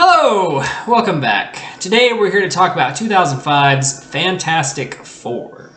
Hello! Welcome back. Today we're here to talk about 2005's Fantastic Four.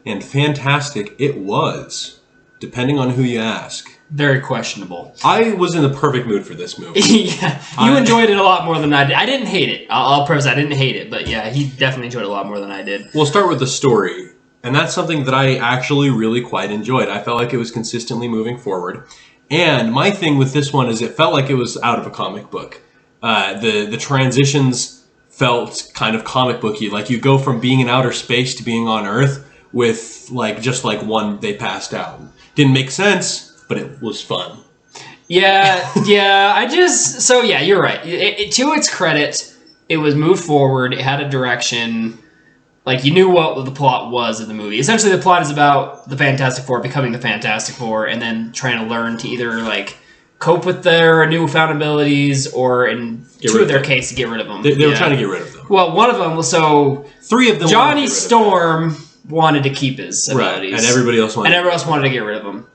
And fantastic it was, depending on who you ask. Very questionable. I was in the perfect mood for this movie. Yeah, you enjoyed it a lot more than I did. I didn't hate it. I'll preface, I didn't hate it, but yeah, he definitely enjoyed it a lot more than I did. We'll start with the story. And that's something that I actually really quite enjoyed. I felt like it was consistently moving forward. And my thing with this one is it felt like it was out of a comic book. The transitions felt kind of comic booky. Like you go from being in outer space to being on Earth with just one they passed out. Didn't make sense, but it was fun. Yeah, you're right. To its credit, it was moved forward. It had a direction. Like, you knew what the plot was of the movie. Essentially, the plot is about the Fantastic Four becoming the Fantastic Four and then trying to learn to either, cope with their newfound abilities or, in two of their case, get rid of them. They were trying to get rid of them. Well, one of them, so... Three of them Johnny Storm wanted to keep his abilities. Right, and everybody else wanted to get rid of them.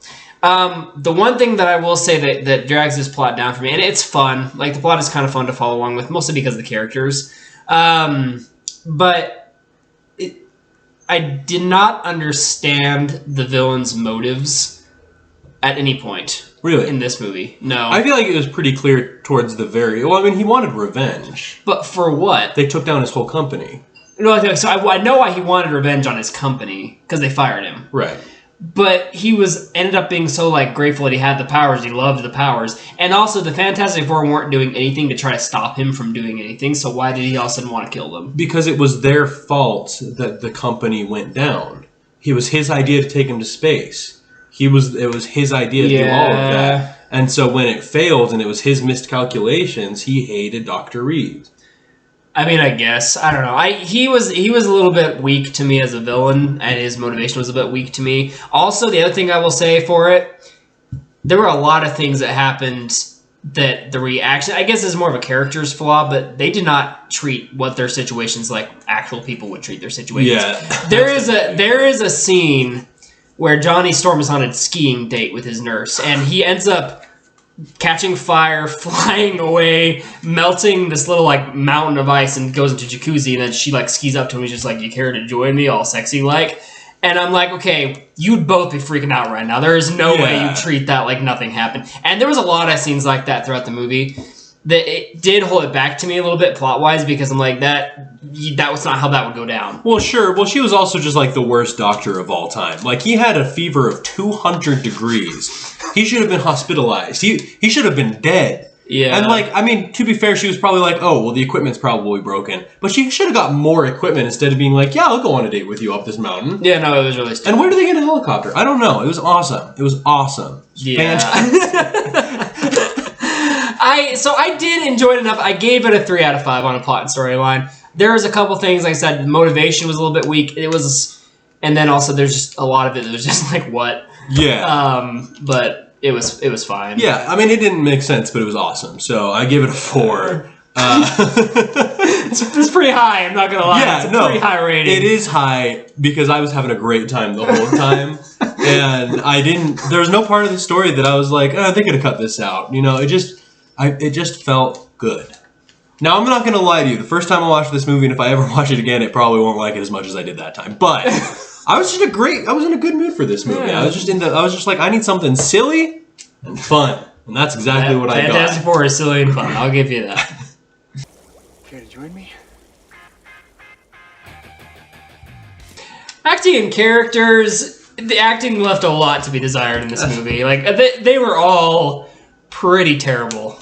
The one thing that I will say that drags this plot down for me, and it's fun. Like, the plot is kind of fun to follow along with, mostly because of the characters. But... I did not understand the villain's motives at any point. Really? In this movie. No. I feel like it was pretty clear towards the very... Well, I mean, he wanted revenge. But for what? They took down his whole company. No, so I know why he wanted revenge on his company, because they fired him. Right. But he ended up being so grateful that he had the powers. He loved the powers, and also the Fantastic Four weren't doing anything to try to stop him from doing anything. So why did he all of a sudden want to kill them? Because it was their fault that the company went down. It was his idea to take him to space. It was his idea to do all of that. And so when it failed and it was his missed calculations, he hated Dr. Reed. I mean, I guess. I don't know. He was a little bit weak to me as a villain, and his motivation was a bit weak to me. Also, the other thing I will say for it, there were a lot of things that happened that the reaction, I guess is more of a character's flaw, but they did not treat what their situations like actual people would treat their situations. Yeah. There is a scene where Johnny Storm is on a skiing date with his nurse, and he ends up catching fire, flying away, melting this little mountain of ice, and goes into jacuzzi, and then she skis up to him and he's just you care to join me, all sexy and I'm okay, you'd both be freaking out right now. There is no way you treat that like nothing happened. And there was a lot of scenes like that throughout the movie that it did hold it back to me a little bit plot-wise, because I'm that was not how that would go down. Well, sure. Well, she was also just the worst doctor of all time. He had a fever of 200 degrees. He should have been hospitalized. He should have been dead. Yeah. And I mean, to be fair, she was probably oh, well, the equipment's probably broken. But she should have got more equipment instead of being yeah, I'll go on a date with you up this mountain. Yeah, no, it was really stupid. And where do they get a helicopter? I don't know. It was awesome. It was awesome. Yeah. I did enjoy it enough. I gave it a 3 out of 5 on a plot and storyline. There was a couple things, like I said, the motivation was a little bit weak. And then also there's just a lot of it that was just what? Yeah. But it was fine. Yeah, I mean, it didn't make sense, but it was awesome. So I give it a 4. It's pretty high, I'm not going to lie. Yeah, it's a pretty high rating. It is high because I was having a great time the whole time. And there was no part of the story that I was they could have cut this out. It just felt good. Now, I'm not going to lie to you. The first time I watched this movie, and if I ever watch it again, it probably won't like it as much as I did that time. But I was in a good mood for this movie. Yeah. I was just I need something silly and fun. And that's exactly what I got. Fantastic Four is silly and fun. I'll give you that. Care to join me? Acting and characters, the acting left a lot to be desired in this movie. They were all pretty terrible.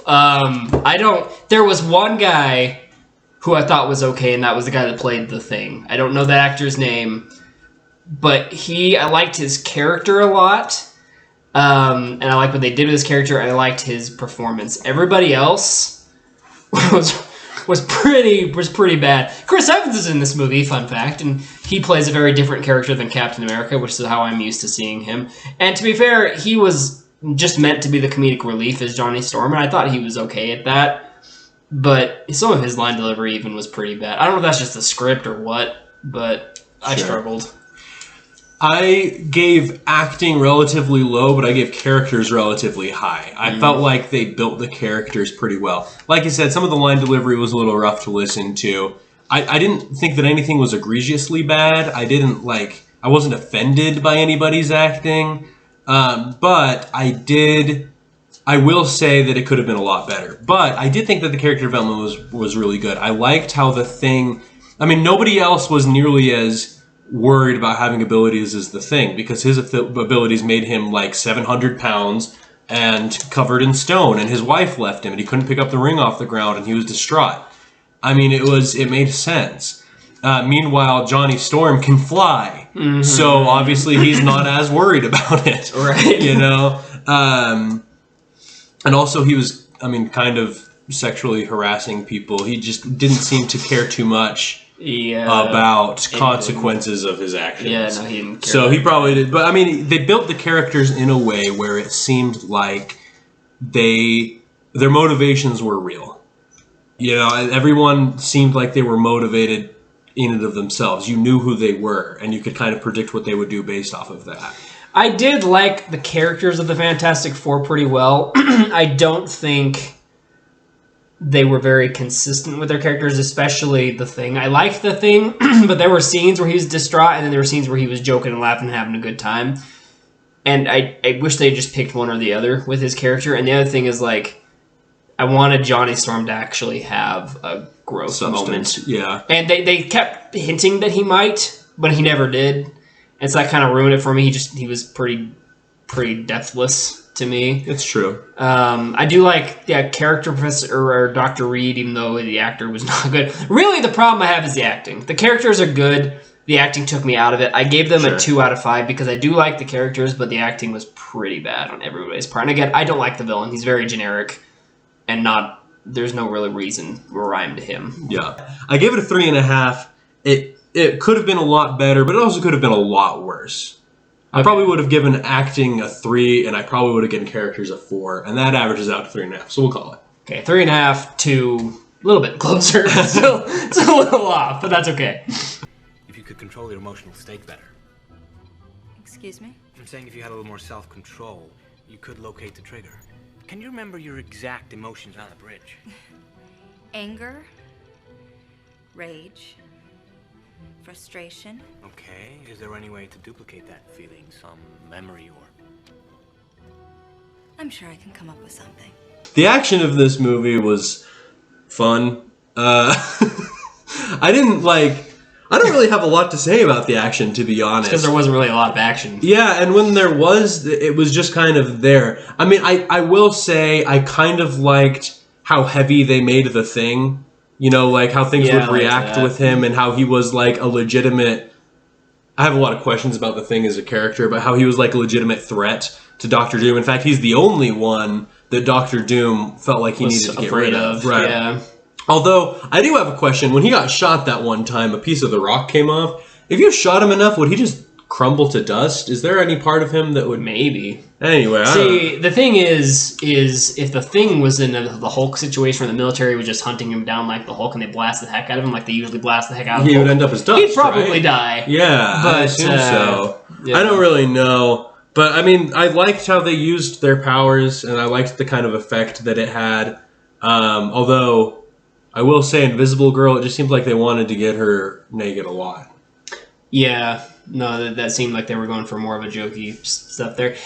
There was one guy who I thought was okay, and that was the guy that played the Thing. I don't know that actor's name, but I liked his character a lot. And I liked what they did with his character, and I liked his performance. Everybody else was pretty bad. Chris Evans is in this movie, fun fact, and he plays a very different character than Captain America, which is how I'm used to seeing him. And to be fair, he was just meant to be the comedic relief as Johnny Storm, and I thought he was okay at that. But some of his line delivery even was pretty bad. I don't know if that's just the script or what, but I struggled. I gave acting relatively low, but I gave characters relatively high. I felt like they built the characters pretty well. Like I said, some of the line delivery was a little rough to listen to. I didn't think that anything was egregiously bad. I wasn't offended by anybody's acting. But I will say that it could have been a lot better. But I did think that the character development was really good. I liked how the Thing... nobody else was nearly as worried about having abilities as the Thing, because his abilities made him like 700 pounds and covered in stone, and his wife left him, and he couldn't pick up the ring off the ground, and he was distraught. It made sense. Meanwhile, Johnny Storm can fly, so obviously he's not as worried about it, right? And also he was, kind of sexually harassing people. He just didn't seem to care too much about consequences of his actions. Yeah, no, he didn't care. So he probably did. But, they built the characters in a way where it seemed like their motivations were real. Everyone seemed like they were motivated in and of themselves. You knew who they were, and you could kind of predict what they would do based off of that. I did like the characters of the Fantastic Four pretty well. I don't think they were very consistent with their characters, especially the Thing. I liked the Thing, but there were scenes where he was distraught, and then there were scenes where he was joking and laughing and having a good time. And I wish they just picked one or the other with his character. And the other thing is, I wanted Johnny Storm to actually have a growth moment. Yeah. And they kept hinting that he might, but he never did. And so that kind of ruined it for me. He was pretty depthless to me. It's true. I do like character Professor or Dr. Reed, even though the actor was not good. Really, the problem I have is the acting. The characters are good. The acting took me out of it. I gave them a 2 out of 5 because I do like the characters, but the acting was pretty bad on everybody's part. And again, I don't like the villain. He's very generic and there's no really reason or rhyme to him. Yeah. I gave it a 3.5. It could have been a lot better, but it also could have been a lot worse. I probably would have given acting a 3, and I probably would have given characters a 4, and that averages out to 3.5, so we'll call it. Okay, 3.5 to a little bit closer. It's a little off, but that's okay. If you could control your emotional state better. Excuse me? I'm saying if you had a little more self-control, you could locate the trigger. Can you remember your exact emotions on the bridge? Anger, rage, frustration. Okay, is there any way to duplicate that feeling? Some memory or... I'm sure I can come up with something. The action of this movie was fun. I don't really have a lot to say about the action, to be honest. Because there wasn't really a lot of action. Yeah, and when there was, it was just kind of there. I will say I kind of liked how heavy they made the Thing. How things would react with him, and how he was a legitimate... I have a lot of questions about the Thing as a character, but how he was a legitimate threat to Doctor Doom. In fact, he's the only one that Doctor Doom felt like he needed to get rid of. Right. Yeah. Although, I do have a question. When he got shot that one time, a piece of the rock came off. If you shot him enough, would he just crumble to dust? Is there any part of him that would... Maybe. Anyway, See, the thing is if the Thing was in the Hulk situation where the military was just hunting him down like the Hulk and they blast the heck out of him like they usually blast the heck out of him, he would end up as dust, he'd probably die. Yeah, but, I assume so. Yeah. I don't really know. But, I liked how they used their powers, and I liked the kind of effect that it had. Although, I will say Invisible Girl, it just seemed like they wanted to get her naked a lot. Yeah. No, that seemed like they were going for more of a jokey stuff there.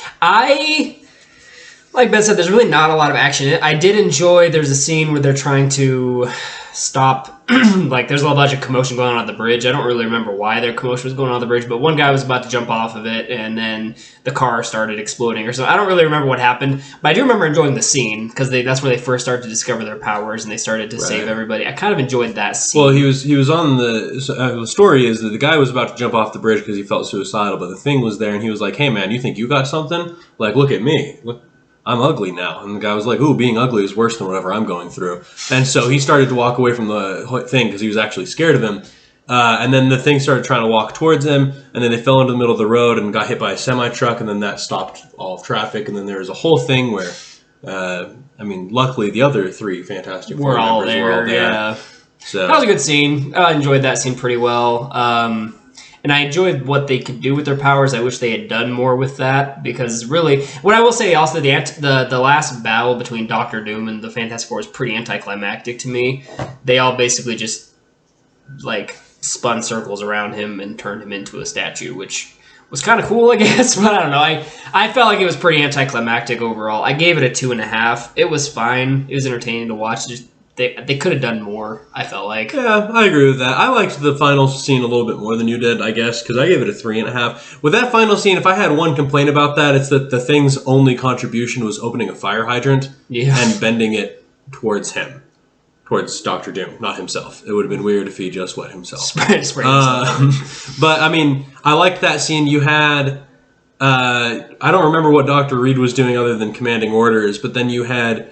Like Ben said, there's really not a lot of action. I did enjoy, there's a scene where they're trying to stop, there's a whole bunch of commotion going on at the bridge. I don't really remember why their commotion was going on at the bridge, but one guy was about to jump off of it, and then the car started exploding or something. I don't really remember what happened, but I do remember enjoying the scene, because that's where they first started to discover their powers, and they started to save everybody. I kind of enjoyed that scene. Well, he was on the story is that the guy was about to jump off the bridge because he felt suicidal, but the Thing was there, and he was like, hey man, you think you got something? Look at me. Look, I'm ugly now. And the guy was like, ooh, being ugly is worse than whatever I'm going through. And so he started to walk away from the Thing because he was actually scared of him. And then the Thing started trying to walk towards him, and then they fell into the middle of the road and got hit by a semi-truck, and then that stopped all of traffic. And then there was a whole thing where, luckily the other 3 Fantastic Four members were all there. Yeah. So that was a good scene. I enjoyed that scene pretty well. and I enjoyed what they could do with their powers. I wish they had done more with that, because really, what I will say also, the last battle between Doctor Doom and the Fantastic Four is pretty anticlimactic to me. They all basically just like spun circles around him and turned him into a statue, which was kind of cool, I guess, but I don't know. I felt like it was pretty anticlimactic overall. I gave it a 2.5. It was fine. It was entertaining to watch. Just they could have done more, I felt like. Yeah, I agree with that. I liked the final scene a little bit more than you did, I guess, because I gave it a 3.5. With that final scene, if I had one complaint about that, it's that the Thing's only contribution was opening a fire hydrant and bending it towards him. Towards Doctor Doom, not himself. It would have been weird if he just wet himself. Spray himself. But, I mean, I liked that scene. You had... I don't remember what Dr. Reed was doing other than commanding orders, but then you had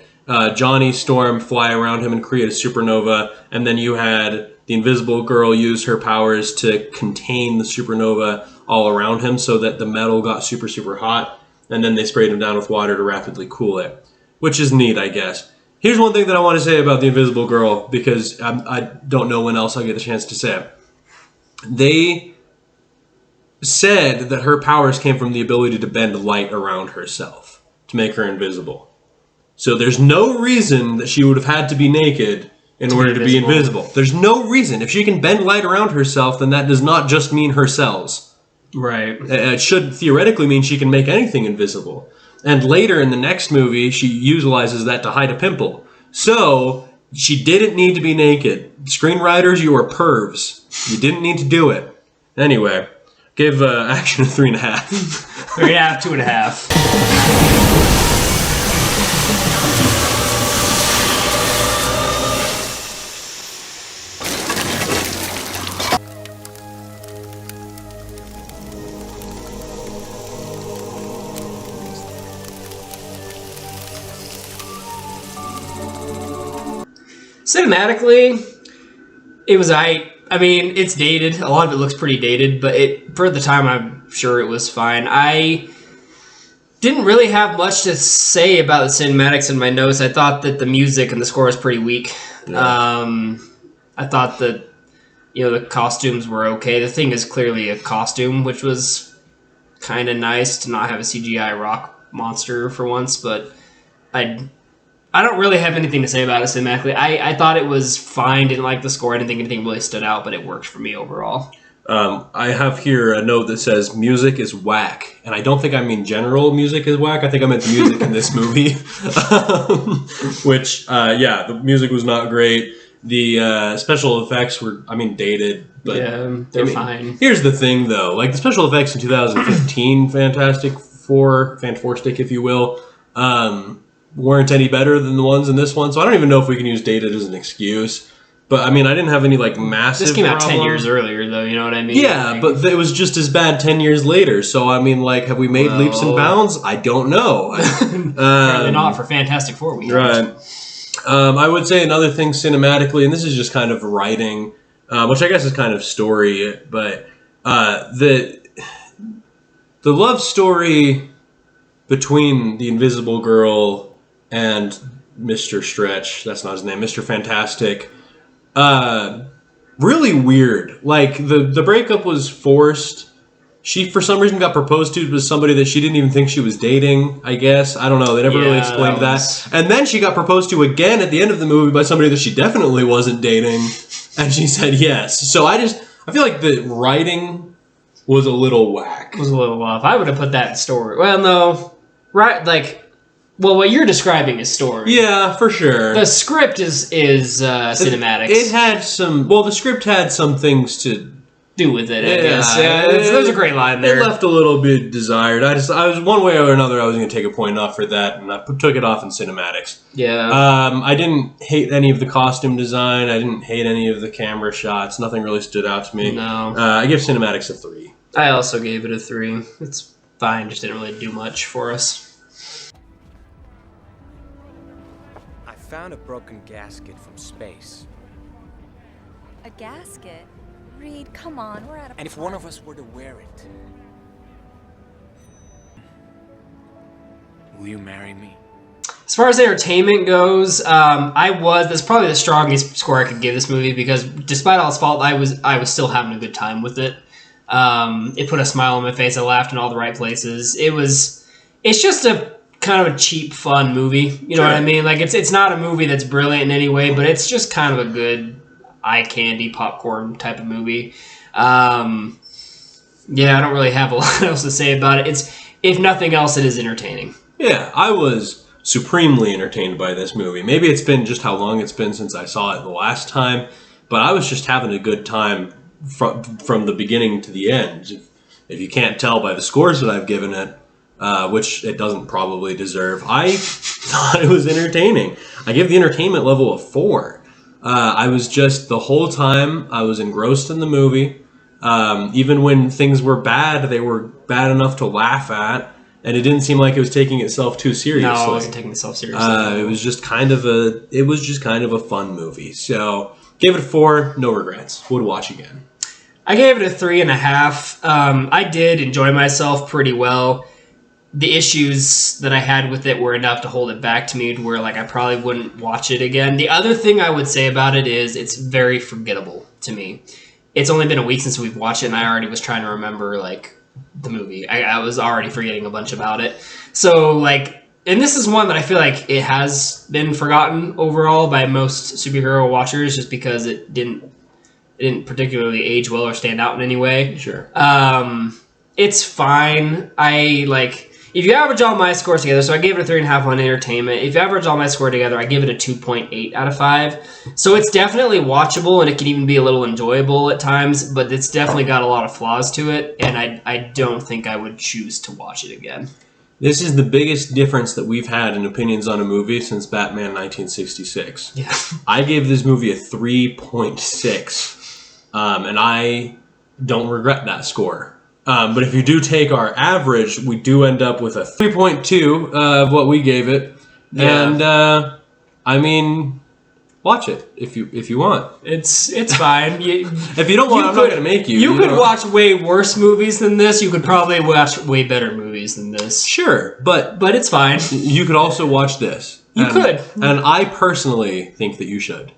Johnny Storm fly around him and create a supernova, and then you had the Invisible Girl use her powers to contain the supernova all around him so that the metal got super, super hot, and then they sprayed him down with water to rapidly cool it, which is neat, I guess. Here's one thing that I want to say about the Invisible Girl, because I don't know when else I'll get the chance to say it. They said that her powers came from the ability to bend light around herself to make her invisible. So there's no reason that she would have had to be naked in order to be invisible. There's no reason. If she can bend light around herself, then that does not just mean her cells. Right. It should theoretically mean she can make anything invisible. And later in the next movie, she utilizes that to hide a pimple. So, she didn't need to be naked. Screenwriters, you are pervs. You didn't need to do it. Anyway, give Action a 3.5. 3.5, 2.5. Cinematically, it was I mean, it's dated. A lot of it looks pretty dated, but for the time, I'm sure it was fine. I didn't really have much to say about the cinematics in my notes. I thought that the music and the score was pretty weak. Yeah. I thought that, the costumes were okay. The Thing is clearly a costume, which was kind of nice to not have a CGI rock monster for once, but I don't really have anything to say about it cinematically. I thought it was fine. Didn't like the score. I didn't think anything really stood out, but it worked for me overall. I have here a note that says music is whack. And I don't think I mean general music is whack. I think I meant the music in this movie. Which, the music was not great. The special effects were, dated. But, yeah, they're fine. Here's the thing, though. Like, the special effects in 2015 Fantastic Four, Fantastic, if you will, weren't any better than the ones in this one, so I don't even know if we can use dated as an excuse. But I didn't have any massive. This came out 10 years earlier, though. You know what I mean? Yeah, but it was just as bad 10 years later. So have we made leaps and bounds? I don't know. Apparently not for Fantastic Four. Right. I would say another thing cinematically, and this is just kind of writing, which I guess is kind of story, but the love story between the Invisible Girl and Mr. Stretch, that's not his name, Mr. Fantastic, really weird. Like, the breakup was forced. She, for some reason, got proposed to with somebody that she didn't even think she was dating, I guess. I don't know. They never really explained that. And then she got proposed to again at the end of the movie by somebody that she definitely wasn't dating, and she said yes. So I feel like the writing was a little whack. Was a little off. I would have put that in story. Well, no. Right, what you're describing is story. Yeah, for sure. The script is cinematics. It had the script had some things to do with it, I guess. Yeah, there's a great line there. It left a little bit desired. I was one way or another, I was going to take a point off for that, and I took it off in cinematics. Yeah. I didn't hate any of the costume design. I didn't hate any of the camera shots. Nothing really stood out to me. No. I give cinematics a 3. I also gave it a 3. It's fine, just didn't really do much for us. I found a broken gasket from space. A gasket? Reed, come on, we're at a... And if one of us were to wear it, will you marry me? As far as entertainment goes, that's probably the strongest score I could give this movie, because despite all its fault, I was still having a good time with it. It put a smile on my face. I laughed in all the right places. It's just a kind of a cheap, fun movie. You know what I mean? Like it's not a movie that's brilliant in any way, but it's just kind of a good eye candy popcorn type of movie. I don't really have a lot else to say about it. If nothing else, it is entertaining. Yeah, I was supremely entertained by this movie. Maybe it's been just how long it's been since I saw it the last time, but I was just having a good time from the beginning to the end. If you can't tell by the scores that I've given it, which it doesn't probably deserve, I thought it was entertaining. I give the entertainment level a 4. I was just, the whole time, I was engrossed in the movie. Even when things were bad, they were bad enough to laugh at, and it didn't seem like it was taking itself too seriously. No, it wasn't taking itself seriously. It was just kind of a fun movie. So, gave it a 4, no regrets. Would watch again. I gave it a 3.5. I did enjoy myself pretty well. The issues that I had with it were enough to hold it back to me to where like I probably wouldn't watch it again. The other thing I would say about it is it's very forgettable to me. It's only been a week since we've watched it, and I already was trying to remember like the movie. I was already forgetting a bunch about it. So like, and this is one that I feel like it has been forgotten overall by most superhero watchers, just because it didn't particularly age well or stand out in any way. Sure. It's fine. If you average all my scores together, so I gave it a 3.5 on entertainment. If you average all my score together, I give it a 2.8 out of 5. So it's definitely watchable, and it can even be a little enjoyable at times, but it's definitely got a lot of flaws to it, and I don't think I would choose to watch it again. This is the biggest difference that we've had in opinions on a movie since Batman 1966. Yeah. I gave this movie a 3.6, and I don't regret that score. But if you do take our average, we do end up with a 3.2 of what we gave it. Yeah. And, watch it if you want. It's fine. If you don't want, I'm not going to make you. You could watch way worse movies than this. You could probably watch way better movies than this. Sure, but it's fine. You could also watch this. You could. And I personally think that you should.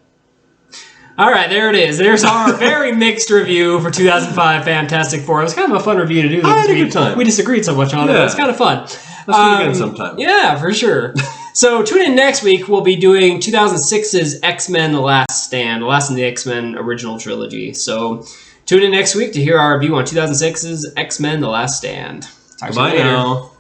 All right, there it is. There's our very mixed review for 2005 Fantastic Four. It was kind of a fun review to do. I had a good time. We disagreed so much on it. It was kind of fun. Let's do it again sometime. Yeah, for sure. So tune in next week. We'll be doing 2006's X-Men: The Last Stand, the last in the X-Men original trilogy. So tune in next week to hear our review on 2006's X-Men: The Last Stand. Talk to you later. Bye now.